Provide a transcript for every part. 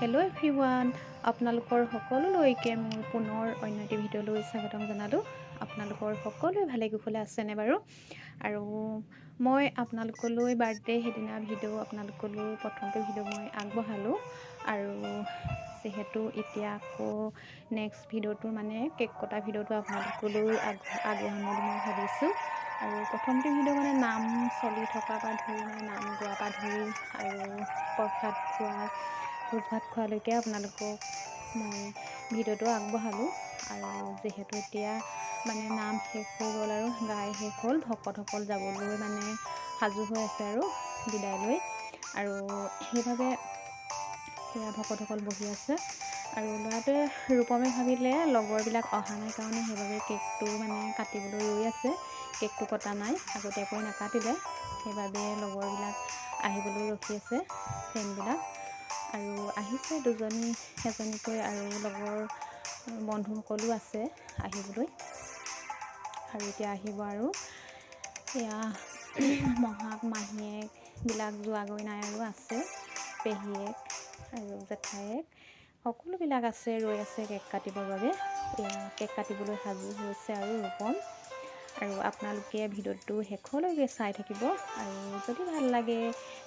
Hello' everyone, আপোনালোকৰ সকলোলৈকে মোৰ পুনৰ অন্য এটি ভিডিঅ'লৈ স্বাগতম জনালোঁ। আপোনালোকৰ সকলোৱে ভালে কুশলে আছেনে বাৰু? আৰু মই আপোনালোকলৈ বাৰ্থডে সেইদিনা ভিডিঅ' আপোনালোকলৈ প্ৰথমটো ভিডিঅ' মই আগবঢ়ালোঁ। আৰু যিহেতু এতিয়া আকৌ নেক্সট ভিডিঅ'টো মানে কেক কটা ভিডিঅ'টো আপোনালোকলৈ আগবঢ়াম বুলি মই ভাবিছোঁ। আৰু প্ৰথমটো ভিডিঅ' মানে নাম চলি থকাৰ পৰা ধৰি মানে নাম গোৱাৰ পৰা ধৰি আৰু প্ৰসাদ খোৱা ভোজ ভাত খোৱালৈকে আপোনালোকক মই ভিডিঅ'টো আগবঢ়ালোঁ। আৰু যিহেতু এতিয়া মানে নাম শেষ হৈ গ'ল আৰু গাই শেষ হ'ল, ভকতসকল যাবলৈ মানে সাজু হৈ আছে আৰু বিদায় লৈ। আৰু সেইবাবে সেয়া ভকতসকল বহি আছে। আৰু ল'ৰাটোৱে ৰূপমে ভাবিলে লগৰবিলাক অহা নাই কাৰণে সেইবাবে কেকটো মানে কাটিবলৈ ৰৈ আছে। কেকটো কটা নাই, আগতীয়াকৈ নাকাটিলে, সেইবাবে লগৰবিলাক আহিবলৈ ৰখি আছে ফ্ৰেণ্ডবিলাক। আৰু আহিছে দুজনী এজনীকৈ আৰু লগৰ বন্ধুসকলো আছে আহিবলৈ। আৰু এতিয়া আহিব আৰু এয়া মহাক মাহীয়েকবিলাক যোৱাগৈ নাই আৰু আছে, পেহীয়েক আৰু জেঠায়েক সকলোবিলাক আছে, ৰৈ আছে কেক কাটিবৰ বাবে। এয়া কেক কাটিবলৈ সাজু হৈছে আৰু ৰূপম। আৰু আপোনালোকে ভিডিঅ'টো শেষলৈকে চাই থাকিব। আৰু যদি ভাল লাগে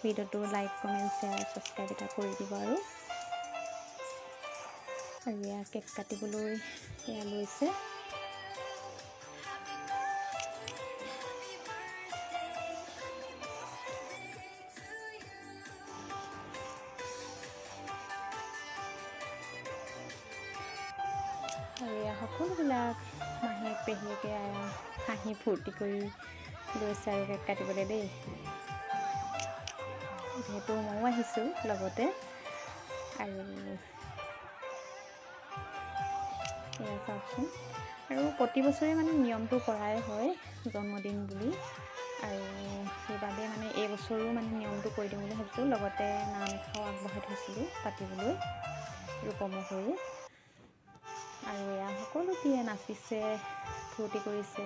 ভিডিঅ'টো লাইক কমেণ্ট শ্বেয়াৰ ছাবস্ক্ৰাইব এটা কৰি দিব। আৰু এয়া কেক কাটিবলৈ এয়া লৈছে। আৰু এয়া সকলোবিলাক মাহীয়েক পেহীয়েকে হাঁহি ফূৰ্তি কৰি লৈছে আৰু কেক কাটিবলৈ দেই। যিহেতু ময়ো আহিছোঁ লগতে। আৰু এয়া চাওকচোন, আৰু প্ৰতি বছৰে মানে নিয়মটো কৰাই হয় জন্মদিন বুলি। আৰু সেইবাবে মানে এইবছৰো মানে নিয়মটো কৰি দিওঁ বুলি ভাবিছোঁ। লগতে নাম এষাৰো আগবঢ়াই থৈছিলোঁ পাতিবলৈ ৰূপমৰ হৈয়ে। আৰু এয়া সকলোটিয়ে নাচিছে, ফূৰ্তি কৰিছে।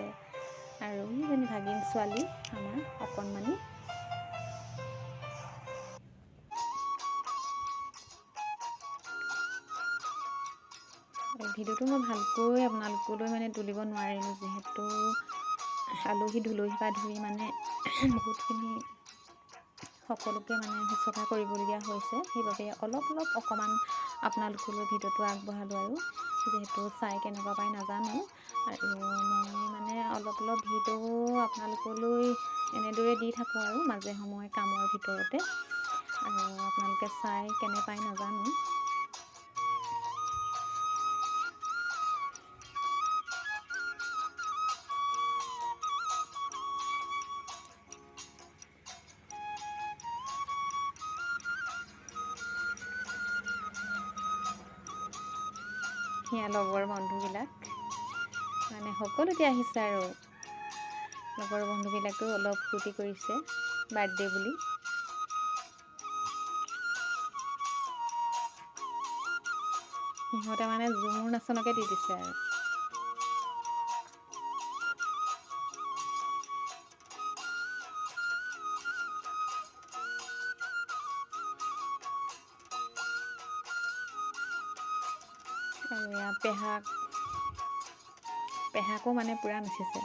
আৰু ইজনী ভাগিন ছোৱালী আমাৰ অকণমানি। ভিডিঅ'টো মই ভালকৈ আপোনালোকলৈ মানে তুলিব নোৱাৰিলোঁ, যিহেতু আলহী দুলহীৰ পৰা ধৰি মানে বহুতখিনি সকলোকে মানে শুশ্ৰূষা কৰিবলগীয়া হৈছে। সেইবাবে অলপ অকণমান আপোনালোকলৈ ভিডিঅ'টো আগবঢ়ালোঁ। আৰু যিহেতু চাই কেনেকুৱা পাই নাজানো। আৰু মই মানে অলপ ভিডিঅ' আপোনালোকলৈ এনেদৰে দি থাকোঁ আৰু মাজে সময়ে কামৰ ভিতৰতে। আৰু আপোনালোকে চাই কেনে পাই নাজানো। সেয়া লগৰ বন্ধুবিলাক মানে সকলোতে আহিছে আৰু লগৰ বন্ধুবিলাকেও অলপ ফূৰ্তি কৰিছে বাৰ্থডে বুলি। সিহঁতে মানে ঝুমুৰ নাচনকে দি দিছে আৰু। আৰু এয়া পেহাকো মানে পূৰা নাচিছে।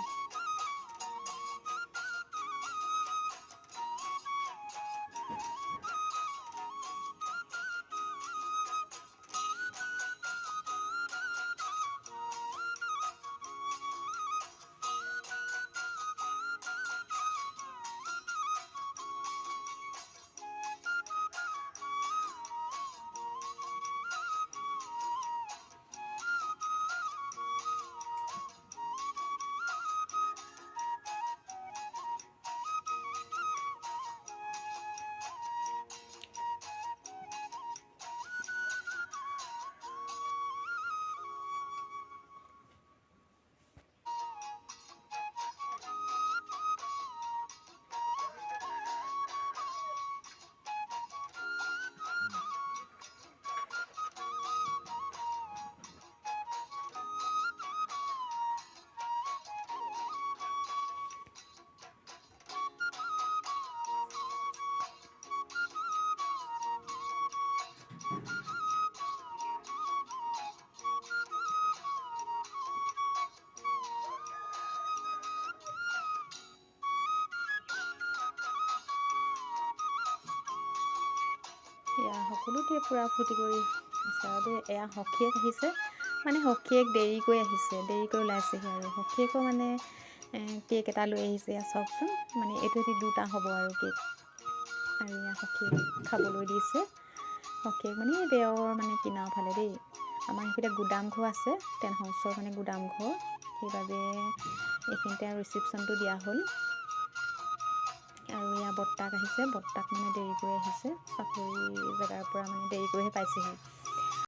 এয়া সকলোতে পূৰা ফূৰ্তি কৰি আছে আৰু দেই। এয়া সখীয়েক আহিছে, মানে সখীয়েক দেৰিকৈ আহিছে, দেৰিকৈ ওলাইছেহি আৰু সখীয়েকো মানে কেক এটা লৈ আহিছে। এয়া চাওকচোন, মানে এইটো এটি 2টা হ'ব আৰু কেক। আৰু এয়া সখীয়েক খাবলৈ দিছে। সখীয়েক মানে বেয়ৰ মানে কিনাৰৰ ফালে দেই। আমাৰ সেইফালে গুদাম ঘৰ আছে, টেণ্ট হাউচৰ মানে গুদাম ঘৰ, সেইবাবে এইখিনিতে আৰু ৰিচিপশ্যনটো দিয়া হ'ল। আৰু এয়া বৰ্তাক আহিছে, বৰ্তাক মানে দেৰিকৈ আহিছে, চাকৰি জেগাৰ পৰা মানে দেৰিকৈহে পাইছেহি।